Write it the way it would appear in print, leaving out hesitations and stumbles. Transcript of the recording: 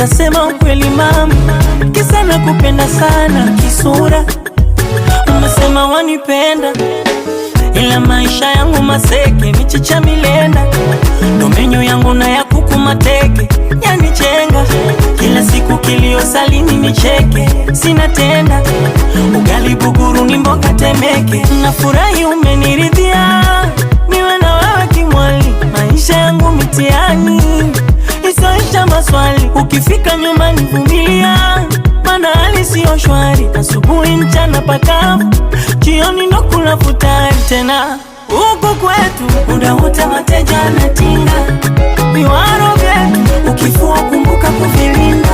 nitasema ukweli mama, kisa nakupenda sana kisura. Umesema wanipenda, ila maisha yangu maseke, michicha milenda, ndo menyo yangu na ya kuku mateke, yanichenga kila siku kilio salini nicheke, sina tenda ugali buguru ni mboga temeke. Nafurahi umeniridhia, niwe na wewe kimwali, maisha yangu mitiani isoisha maswali. Ukifika nyumbani vumilia, mana hali siyo shwari, asubuhi mchana pakavu, jioni ndo kula futari tena. Huku kwetu muda wote mateja anatinga, viwaro vyetu ukifua kumbuka kuvilinda.